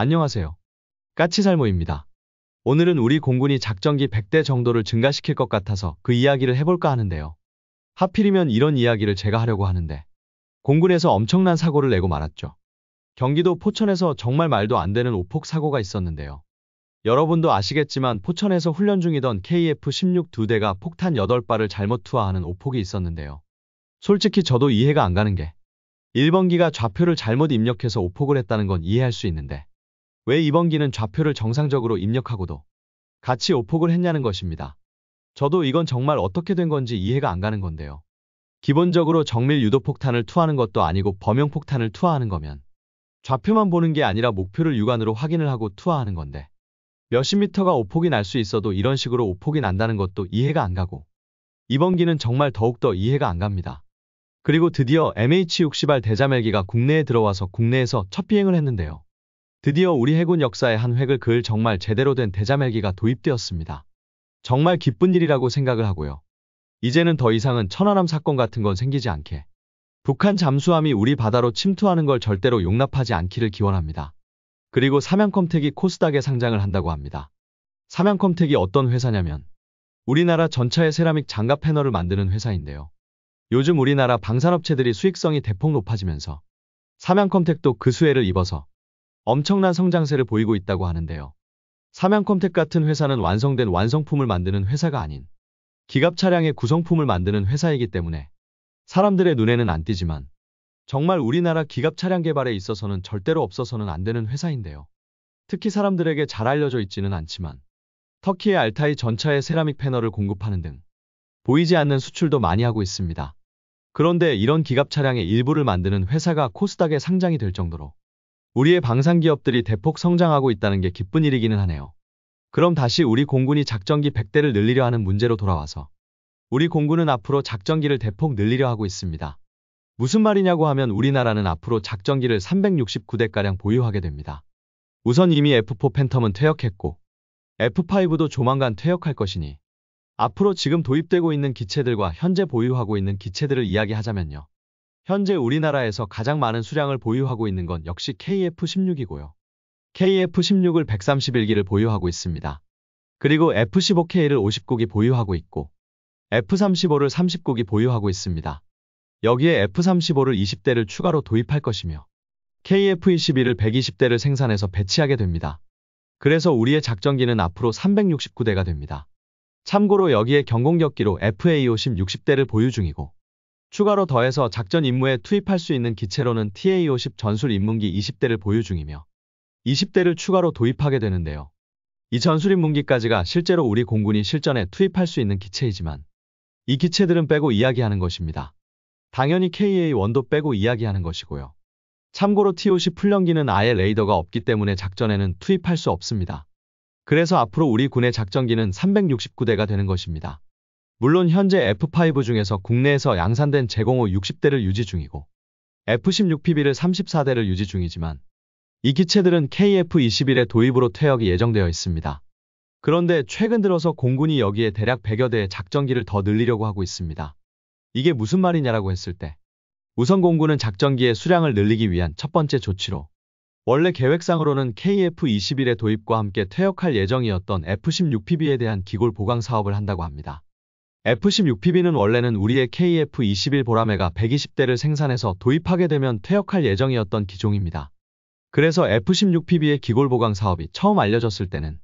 안녕하세요. 까치살모입니다. 오늘은 우리 공군이 작전기 100대 정도를 증가시킬 것 같아서 그 이야기를 해볼까 하는데요. 하필이면 이런 이야기를 제가 하려고 하는데 공군에서 엄청난 사고를 내고 말았죠. 경기도 포천에서 정말 말도 안 되는 오폭 사고가 있었는데요. 여러분도 아시겠지만 포천에서 훈련 중이던 KF-16 두 대가 폭탄 8발을 잘못 투하하는 오폭이 있었는데요. 솔직히 저도 이해가 안 가는 게 1번기가 좌표를 잘못 입력해서 오폭을 했다는 건 이해할 수 있는데 왜 2번기는 좌표를 정상적으로 입력하고도 같이 오폭을 했냐는 것입니다. 저도 이건 정말 어떻게 된 건지 이해가 안 가는 건데요. 기본적으로 정밀 유도폭탄을 투하하는 것도 아니고 범용폭탄을 투하하는 거면 좌표만 보는 게 아니라 목표를 육안으로 확인을 하고 투하하는 건데 몇십 미터가 오폭이 날 수 있어도 이런 식으로 오폭이 난다는 것도 이해가 안 가고 2번기는 정말 더욱더 이해가 안 갑니다. 그리고 드디어 MH-60R 대자멜기가 국내에 들어와서 국내에서 첫 비행을 했는데요. 드디어 우리 해군 역사의 한 획을 그을 정말 제대로 된 대자멜기가 도입되었습니다. 정말 기쁜 일이라고 생각을 하고요. 이제는 더 이상은 천안함 사건 같은 건 생기지 않게 북한 잠수함이 우리 바다로 침투하는 걸 절대로 용납하지 않기를 기원합니다. 그리고 삼양컴택이 코스닥에 상장을 한다고 합니다. 삼양컴택이 어떤 회사냐면 우리나라 전차의 세라믹 장갑 패널을 만드는 회사인데요. 요즘 우리나라 방산업체들이 수익성이 대폭 높아지면서 삼양컴택도 그 수혜를 입어서 엄청난 성장세를 보이고 있다고 하는데요. 삼양컴택 같은 회사는 완성된 완성품을 만드는 회사가 아닌 기갑 차량의 구성품을 만드는 회사이기 때문에 사람들의 눈에는 안 띄지만 정말 우리나라 기갑 차량 개발에 있어서는 절대로 없어서는 안 되는 회사인데요. 특히 사람들에게 잘 알려져 있지는 않지만 터키의 알타이 전차의 세라믹 패널을 공급하는 등 보이지 않는 수출도 많이 하고 있습니다. 그런데 이런 기갑 차량의 일부를 만드는 회사가 코스닥에 상장이 될 정도로 우리의 방산기업들이 대폭 성장하고 있다는 게 기쁜 일이기는 하네요. 그럼 다시 우리 공군이 작전기 100대를 늘리려 하는 문제로 돌아와서 우리 공군은 앞으로 작전기를 대폭 늘리려 하고 있습니다. 무슨 말이냐고 하면 우리나라는 앞으로 작전기를 369대가량 보유하게 됩니다. 우선 이미 F4 팬텀은 퇴역했고 F5도 조만간 퇴역할 것이니 앞으로 지금 도입되고 있는 기체들과 현재 보유하고 있는 기체들을 이야기하자면요. 현재 우리나라에서 가장 많은 수량을 보유하고 있는 건 역시 KF-16이고요. KF-16을 131기를 보유하고 있습니다. 그리고 F-15K를 50구기 보유하고 있고 F-35를 30구기 보유하고 있습니다. 여기에 F-35를 20대를 추가로 도입할 것이며 KF-21을 120대를 생산해서 배치하게 됩니다. 그래서 우리의 작전기는 앞으로 369대가 됩니다. 참고로 여기에 경공격기로 FA-50 60대를 보유 중이고 추가로 더해서 작전 임무에 투입할 수 있는 기체로는 TA-50 전술 인문기 20대를 보유 중이며 20대를 추가로 도입하게 되는데요. 이 전술 인문기까지가 실제로 우리 공군이 실전에 투입할 수 있는 기체이지만 이 기체들은 빼고 이야기하는 것입니다. 당연히 KA-1도 빼고 이야기하는 것이고요. 참고로 T-50 훈련기는 아예 레이더가 없기 때문에 작전에는 투입할 수 없습니다. 그래서 앞으로 우리 군의 작전기는 369대가 되는 것입니다. 물론 현재 F5 중에서 국내에서 양산된 제공호 60대를 유지 중이고 F-16PB를 34대를 유지 중이지만 이 기체들은 KF-21의 도입으로 퇴역이 예정되어 있습니다. 그런데 최근 들어서 공군이 여기에 대략 100여 대의 작전기를 더 늘리려고 하고 있습니다. 이게 무슨 말이냐라고 했을 때 우선 공군은 작전기의 수량을 늘리기 위한 첫 번째 조치로 원래 계획상으로는 KF-21의 도입과 함께 퇴역할 예정이었던 F-16PB에 대한 기골 보강 사업을 한다고 합니다. F-16PB는 원래는 우리의 KF-21 보라매가 120대를 생산해서 도입하게 되면 퇴역할 예정이었던 기종입니다. 그래서 F-16PB의 기골 보강 사업이 처음 알려졌을 때는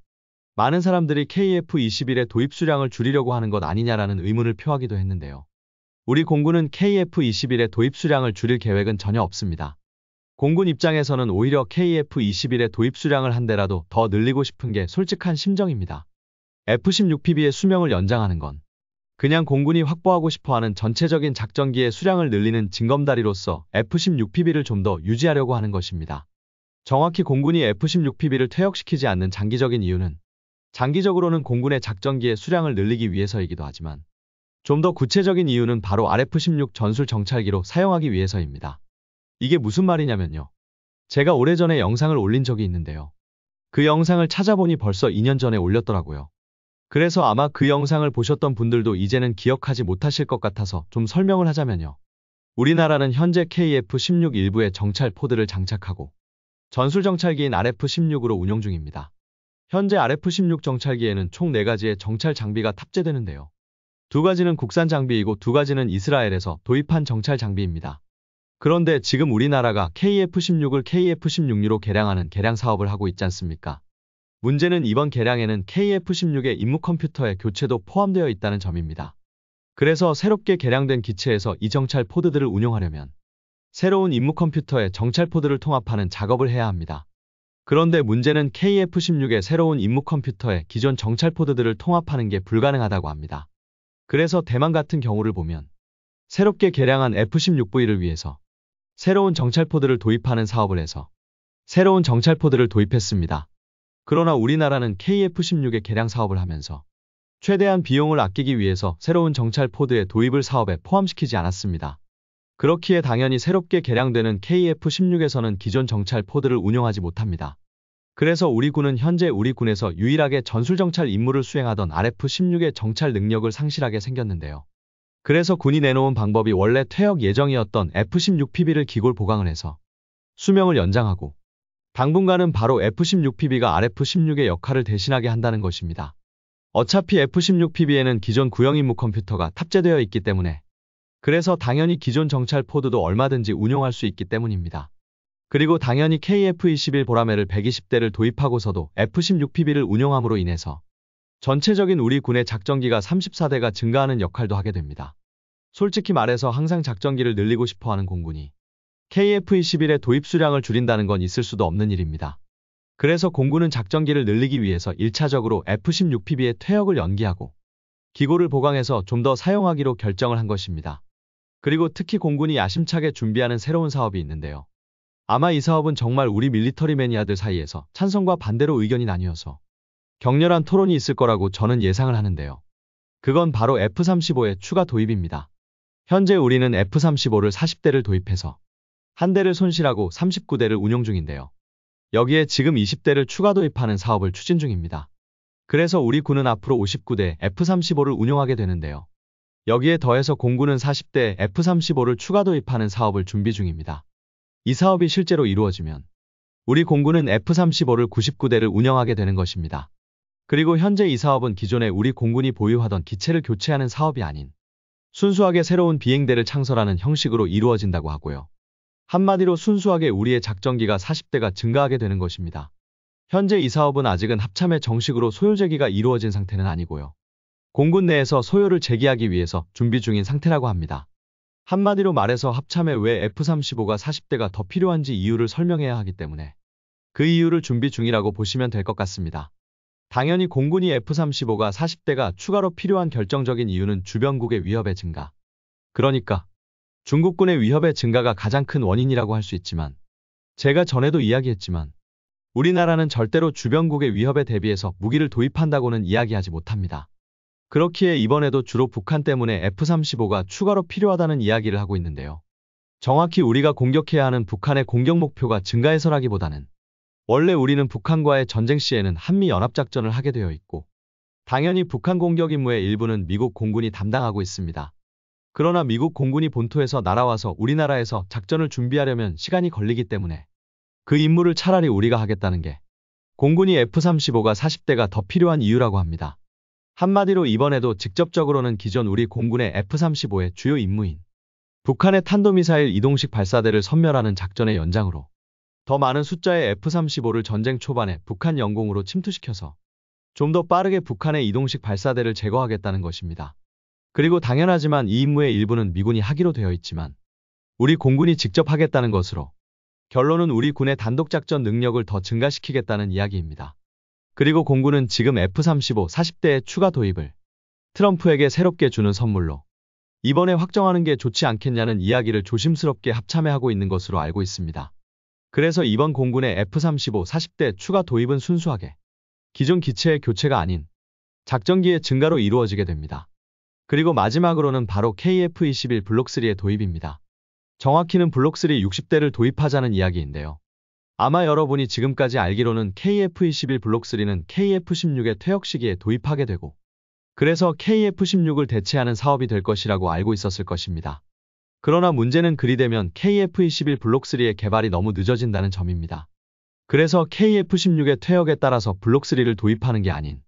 많은 사람들이 KF-21의 도입 수량을 줄이려고 하는 것 아니냐라는 의문을 표하기도 했는데요. 우리 공군은 KF-21의 도입 수량을 줄일 계획은 전혀 없습니다. 공군 입장에서는 오히려 KF-21의 도입 수량을 한 대라도 더 늘리고 싶은 게 솔직한 심정입니다. F-16PB의 수명을 연장하는 건 그냥 공군이 확보하고 싶어하는 전체적인 작전기의 수량을 늘리는 징검다리로서 F-16PB를 좀 더 유지하려고 하는 것입니다. 정확히 공군이 F-16PB를 퇴역시키지 않는 장기적인 이유는 장기적으로는 공군의 작전기의 수량을 늘리기 위해서이기도 하지만 좀 더 구체적인 이유는 바로 RF-16 전술 정찰기로 사용하기 위해서입니다. 이게 무슨 말이냐면요. 제가 오래전에 영상을 올린 적이 있는데요. 그 영상을 찾아보니 벌써 2년 전에 올렸더라고요. 그래서 아마 그 영상을 보셨던 분들도 이제는 기억하지 못하실 것 같아서 좀 설명을 하자면요. 우리나라는 현재 KF-16 일부에 정찰 포드를 장착하고 전술 정찰기인 RF-16으로 운용 중입니다. 현재 RF-16 정찰기에는 총 4가지의 정찰 장비가 탑재되는데요. 2가지는 국산 장비이고 2가지는 이스라엘에서 도입한 정찰 장비입니다. 그런데 지금 우리나라가 KF-16을 KF-16U로 개량하는 개량 사업을 하고 있지 않습니까? 문제는 이번 개량에는 KF-16의 임무 컴퓨터의 교체도 포함되어 있다는 점입니다. 그래서 새롭게 개량된 기체에서 이 정찰 포드들을 운용하려면 새로운 임무 컴퓨터에 정찰 포드를 통합하는 작업을 해야 합니다. 그런데 문제는 KF-16의 새로운 임무 컴퓨터에 기존 정찰 포드들을 통합하는 게 불가능하다고 합니다. 그래서 대만 같은 경우를 보면 새롭게 개량한 F-16V를 위해서 새로운 정찰 포드를 도입하는 사업을 해서 새로운 정찰 포드를 도입했습니다. 그러나 우리나라는 KF-16의 개량 사업을 하면서 최대한 비용을 아끼기 위해서 새로운 정찰 포드의 도입을 사업에 포함시키지 않았습니다. 그렇기에 당연히 새롭게 개량되는 KF-16에서는 기존 정찰 포드를 운용하지 못합니다. 그래서 우리 군은 현재 우리 군에서 유일하게 전술 정찰 임무를 수행하던 RF-16의 정찰 능력을 상실하게 생겼는데요. 그래서 군이 내놓은 방법이 원래 퇴역 예정이었던 F-16PB를 기골 보강을 해서 수명을 연장하고 당분간은 바로 F-16PB가 RF-16의 역할을 대신하게 한다는 것입니다. 어차피 F-16PB에는 기존 구형 임무 컴퓨터가 탑재되어 있기 때문에 그래서 당연히 기존 정찰 포드도 얼마든지 운용할 수 있기 때문입니다. 그리고 당연히 KF-21 보라매를 120대를 도입하고서도 F-16PB를 운용함으로 인해서 전체적인 우리 군의 작전기가 34대가 증가하는 역할도 하게 됩니다. 솔직히 말해서 항상 작전기를 늘리고 싶어하는 공군이 KF-21의 도입 수량을 줄인다는 건 있을 수도 없는 일입니다. 그래서 공군은 작전기를 늘리기 위해서 1차적으로 F-16PB의 퇴역을 연기하고 기골을 보강해서 좀 더 사용하기로 결정을 한 것입니다. 그리고 특히 공군이 야심차게 준비하는 새로운 사업이 있는데요. 아마 이 사업은 정말 우리 밀리터리 매니아들 사이에서 찬성과 반대로 의견이 나뉘어서 격렬한 토론이 있을 거라고 저는 예상을 하는데요. 그건 바로 F-35의 추가 도입입니다. 현재 우리는 F-35를 40대를 도입해서 한 대를 손실하고 39대를 운용 중인데요. 여기에 지금 20대를 추가 도입하는 사업을 추진 중입니다. 그래서 우리 군은 앞으로 59대 F-35를 운용하게 되는데요. 여기에 더해서 공군은 40대 F-35를 추가 도입하는 사업을 준비 중입니다. 이 사업이 실제로 이루어지면 우리 공군은 F-35를 99대를 운영하게 되는 것입니다. 그리고 현재 이 사업은 기존에 우리 공군이 보유하던 기체를 교체하는 사업이 아닌 순수하게 새로운 비행대를 창설하는 형식으로 이루어진다고 하고요. 한마디로 순수하게 우리의 작전기가 40대가 증가하게 되는 것입니다. 현재 이 사업은 아직은 합참에 정식으로 소요 제기가 이루어진 상태는 아니고요. 공군 내에서 소요를 제기하기 위해서 준비 중인 상태라고 합니다. 한마디로 말해서 합참에 왜 F-35가 40대가 더 필요한지 이유를 설명해야 하기 때문에 그 이유를 준비 중이라고 보시면 될 것 같습니다. 당연히 공군이 F-35가 40대가 추가로 필요한 결정적인 이유는 주변국의 위협의 증가. 그러니까 중국군의 위협의 증가가 가장 큰 원인이라고 할 수 있지만 제가 전에도 이야기했지만 우리나라는 절대로 주변국의 위협에 대비해서 무기를 도입한다고는 이야기하지 못합니다. 그렇기에 이번에도 주로 북한 때문에 F-35가 추가로 필요하다는 이야기를 하고 있는데요. 정확히 우리가 공격해야 하는 북한의 공격 목표가 증가해서라기보다는 원래 우리는 북한과의 전쟁 시에는 한미연합작전을 하게 되어 있고 당연히 북한 공격 임무의 일부는 미국 공군이 담당하고 있습니다. 그러나 미국 공군이 본토에서 날아와서 우리나라에서 작전을 준비하려면 시간이 걸리기 때문에 그 임무를 차라리 우리가 하겠다는 게 공군이 F-35가 40대가 더 필요한 이유라고 합니다. 한마디로 이번에도 직접적으로는 기존 우리 공군의 F-35의 주요 임무인 북한의 탄도미사일 이동식 발사대를 섬멸하는 작전의 연장으로 더 많은 숫자의 F-35를 전쟁 초반에 북한 영공으로 침투시켜서 좀 더 빠르게 북한의 이동식 발사대를 제거하겠다는 것입니다. 그리고 당연하지만 이 임무의 일부는 미군이 하기로 되어 있지만 우리 공군이 직접 하겠다는 것으로 결론은 우리 군의 단독작전 능력을 더 증가시키겠다는 이야기입니다. 그리고 공군은 지금 F-35 40대의 추가 도입을 트럼프에게 새롭게 주는 선물로 이번에 확정하는 게 좋지 않겠냐는 이야기를 조심스럽게 합참에 하고 있는 것으로 알고 있습니다. 그래서 이번 공군의 F-35 40대 추가 도입은 순수하게 기존 기체의 교체가 아닌 작전기의 증가로 이루어지게 됩니다. 그리고 마지막으로는 바로 KF-21 블록3의 도입입니다. 정확히는 블록3 60대를 도입하자는 이야기인데요. 아마 여러분이 지금까지 알기로는 KF-21 블록3는 KF-16의 퇴역 시기에 도입하게 되고 그래서 KF-16을 대체하는 사업이 될 것이라고 알고 있었을 것입니다. 그러나 문제는 그리 되면 KF-21 블록3의 개발이 너무 늦어진다는 점입니다. 그래서 KF-16의 퇴역에 따라서 블록3를 도입하는 게 아닌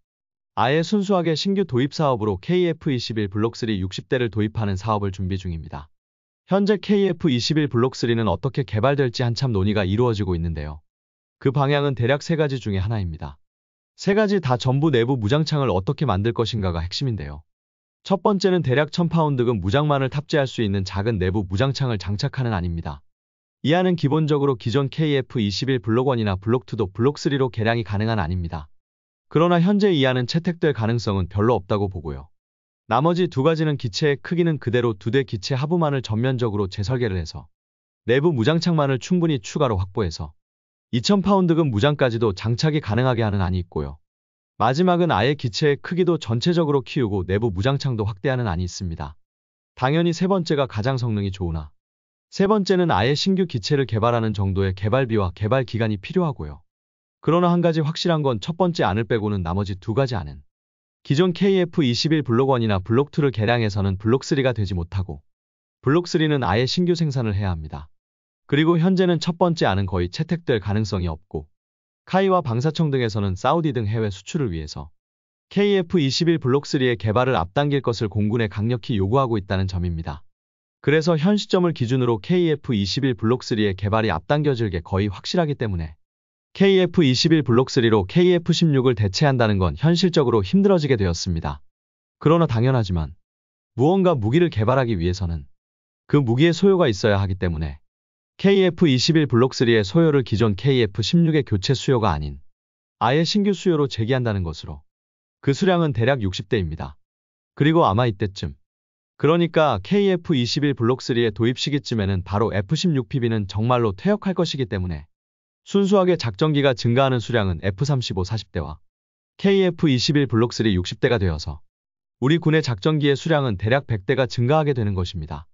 아예 순수하게 신규 도입 사업으로 KF-21 블록3 60대를 도입하는 사업을 준비 중입니다. 현재 KF-21 블록3는 어떻게 개발될지 한참 논의가 이루어지고 있는데요. 그 방향은 대략 3가지 중에 하나입니다. 3가지 다 전부 내부 무장창을 어떻게 만들 것인가가 핵심인데요. 첫 번째는 대략 1000파운드급 무장만을 탑재할 수 있는 작은 내부 무장창을 장착하는 안입니다. 이 안은 기본적으로 기존 KF-21 블록1이나 블록2도 블록3로 개량이 가능한 안입니다. 그러나 현재 이 안은 채택될 가능성은 별로 없다고 보고요. 나머지 2가지는 기체의 크기는 그대로 2대 기체 하부만을 전면적으로 재설계를 해서 내부 무장창만을 충분히 추가로 확보해서 2000파운드급 무장까지도 장착이 가능하게 하는 안이 있고요. 마지막은 아예 기체의 크기도 전체적으로 키우고 내부 무장창도 확대하는 안이 있습니다. 당연히 세 번째가 가장 성능이 좋으나 세 번째는 아예 신규 기체를 개발하는 정도의 개발비와 개발 기간이 필요하고요. 그러나 한 가지 확실한 건 첫 번째 안을 빼고는 나머지 2가지 안은 기존 KF-21 블록1이나 블록2를 개량해서는 블록3가 되지 못하고 블록3는 아예 신규 생산을 해야 합니다. 그리고 현재는 첫 번째 안은 거의 채택될 가능성이 없고 카이와 방사청 등에서는 사우디 등 해외 수출을 위해서 KF-21 블록3의 개발을 앞당길 것을 공군에 강력히 요구하고 있다는 점입니다. 그래서 현 시점을 기준으로 KF-21 블록3의 개발이 앞당겨질 게 거의 확실하기 때문에 KF-21 블록3로 KF-16을 대체한다는 건 현실적으로 힘들어지게 되었습니다. 그러나 당연하지만 무언가 무기를 개발하기 위해서는 그 무기의 소요가 있어야 하기 때문에 KF-21 블록3의 소요를 기존 KF-16의 교체 수요가 아닌 아예 신규 수요로 제기한다는 것으로 그 수량은 대략 60대입니다. 그리고 아마 이때쯤 그러니까 KF-21 블록3의 도입 시기쯤에는 바로 F-16PB는 정말로 퇴역할 것이기 때문에 순수하게 작전기가 증가하는 수량은 F-35 40대와 KF-21 블록3 60대가 되어서 우리 군의 작전기의 수량은 대략 100대가 증가하게 되는 것입니다.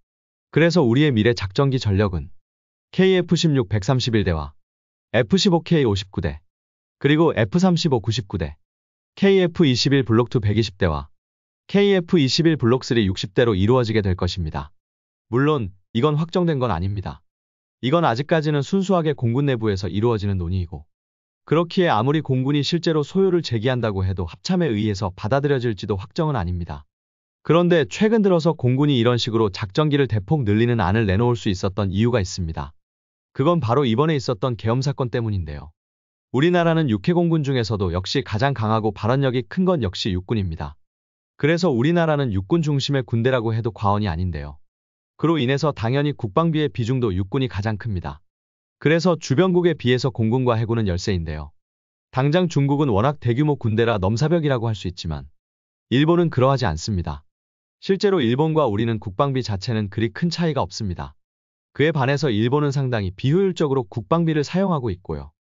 그래서 우리의 미래 작전기 전력은 KF-16 131대와 F-15K 59대, 그리고 F-35 99대, KF-21 블록2 120대와 KF-21 블록3 60대로 이루어지게 될 것입니다. 물론 이건 확정된 건 아닙니다. 이건 아직까지는 순수하게 공군 내부에서 이루어지는 논의이고 그렇기에 아무리 공군이 실제로 소요를 제기한다고 해도 합참에 의해서 받아들여질지도 확정은 아닙니다. 그런데 최근 들어서 공군이 이런 식으로 작전기를 대폭 늘리는 안을 내놓을 수 있었던 이유가 있습니다. 그건 바로 이번에 있었던 계엄 사건 때문인데요. 우리나라는 육해공군 중에서도 역시 가장 강하고 발언력이 큰 건 역시 육군입니다. 그래서 우리나라는 육군 중심의 군대라고 해도 과언이 아닌데요. 그로 인해서 당연히 국방비의 비중도 육군이 가장 큽니다. 그래서 주변국에 비해서 공군과 해군은 열세인데요. 당장 중국은 워낙 대규모 군대라 넘사벽이라고 할 수 있지만 일본은 그러하지 않습니다. 실제로 일본과 우리는 국방비 자체는 그리 큰 차이가 없습니다. 그에 반해서 일본은 상당히 비효율적으로 국방비를 사용하고 있고요.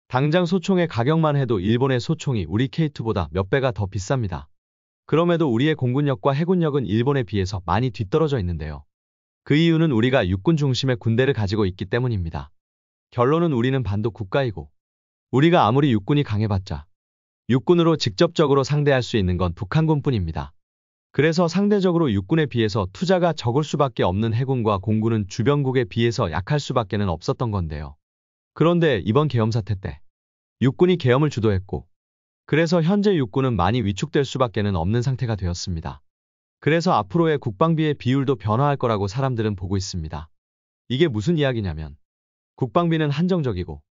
당장 소총의 가격만 해도 일본의 소총이 우리 K2보다 몇 배가 더 비쌉니다. 그럼에도 우리의 공군력과 해군력은 일본에 비해서 많이 뒤떨어져 있는데요. 그 이유는 우리가 육군 중심의 군대를 가지고 있기 때문입니다. 결론은 우리는 반도 국가이고 우리가 아무리 육군이 강해봤자 육군으로 직접적으로 상대할 수 있는 건 북한군뿐입니다. 그래서 상대적으로 육군에 비해서 투자가 적을 수밖에 없는 해군과 공군은 주변국에 비해서 약할 수밖에는 없었던 건데요. 그런데 이번 계엄 사태 때 육군이 계엄을 주도했고 그래서 현재 육군은 많이 위축될 수밖에는 없는 상태가 되었습니다. 그래서 앞으로의 국방비의 비율도 변화할 거라고 사람들은 보고 있습니다. 이게 무슨 이야기냐면 국방비는 한정적이고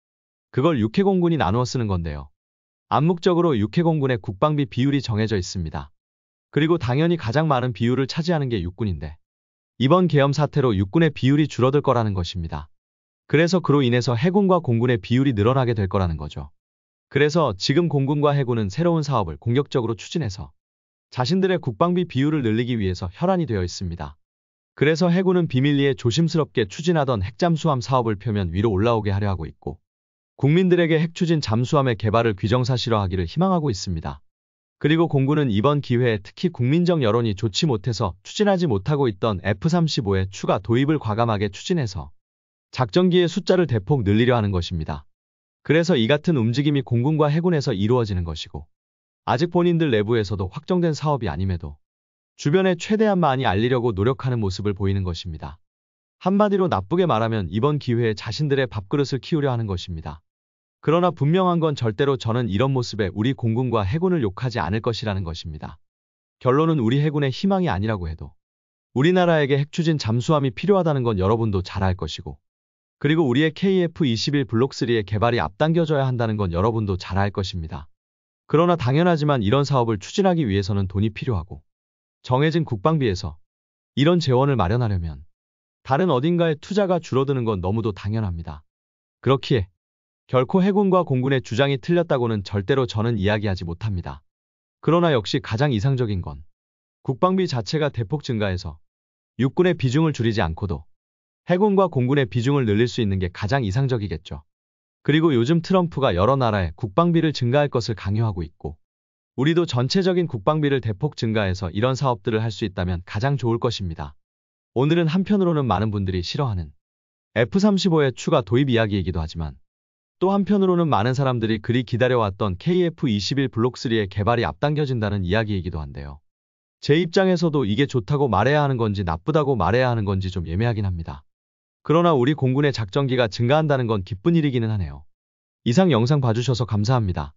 그걸 육해공군이 나누어 쓰는 건데요. 암묵적으로 육해공군의 국방비 비율이 정해져 있습니다. 그리고 당연히 가장 많은 비율을 차지하는 게 육군인데 이번 계엄 사태로 육군의 비율이 줄어들 거라는 것입니다. 그래서 그로 인해서 해군과 공군의 비율이 늘어나게 될 거라는 거죠. 그래서 지금 공군과 해군은 새로운 사업을 공격적으로 추진해서 자신들의 국방비 비율을 늘리기 위해서 혈안이 되어 있습니다. 그래서 해군은 비밀리에 조심스럽게 추진하던 핵잠수함 사업을 표면 위로 올라오게 하려 하고 있고 국민들에게 핵추진 잠수함의 개발을 귀정사실화하기를 희망하고 있습니다. 그리고 공군은 이번 기회에 특히 국민적 여론이 좋지 못해서 추진하지 못하고 있던 F-35의 추가 도입을 과감하게 추진해서 작전기의 숫자를 대폭 늘리려 하는 것입니다. 그래서 이 같은 움직임이 공군과 해군에서 이루어지는 것이고 아직 본인들 내부에서도 확정된 사업이 아님에도 주변에 최대한 많이 알리려고 노력하는 모습을 보이는 것입니다. 한마디로 나쁘게 말하면 이번 기회에 자신들의 밥그릇을 키우려 하는 것입니다. 그러나 분명한 건 절대로 저는 이런 모습에 우리 공군과 해군을 욕하지 않을 것이라는 것입니다. 결론은 우리 해군의 희망이 아니라고 해도 우리나라에게 핵추진 잠수함이 필요하다는 건 여러분도 잘 알 것이고, 그리고 우리의 KF-21 블록3의 개발이 앞당겨져야 한다는 건 여러분도 잘 알 것입니다. 그러나 당연하지만 이런 사업을 추진하기 위해서는 돈이 필요하고, 정해진 국방비에서 이런 재원을 마련하려면 다른 어딘가에 투자가 줄어드는 건 너무도 당연합니다. 그렇기에 결코 해군과 공군의 주장이 틀렸다고는 절대로 저는 이야기하지 못합니다. 그러나 역시 가장 이상적인 건 국방비 자체가 대폭 증가해서 육군의 비중을 줄이지 않고도 해군과 공군의 비중을 늘릴 수 있는 게 가장 이상적이겠죠. 그리고 요즘 트럼프가 여러 나라에 국방비를 증가할 것을 강요하고 있고, 우리도 전체적인 국방비를 대폭 증가해서 이런 사업들을 할 수 있다면 가장 좋을 것입니다. 오늘은 한편으로는 많은 분들이 싫어하는 F-35의 추가 도입 이야기이기도 하지만, 또 한편으로는 많은 사람들이 그리 기다려왔던 KF-21 블록3의 개발이 앞당겨진다는 이야기이기도 한데요. 제 입장에서도 이게 좋다고 말해야 하는 건지 나쁘다고 말해야 하는 건지 좀 애매하긴 합니다. 그러나 우리 공군의 작전기가 증가한다는 건 기쁜 일이기는 하네요. 이상 영상 봐주셔서 감사합니다.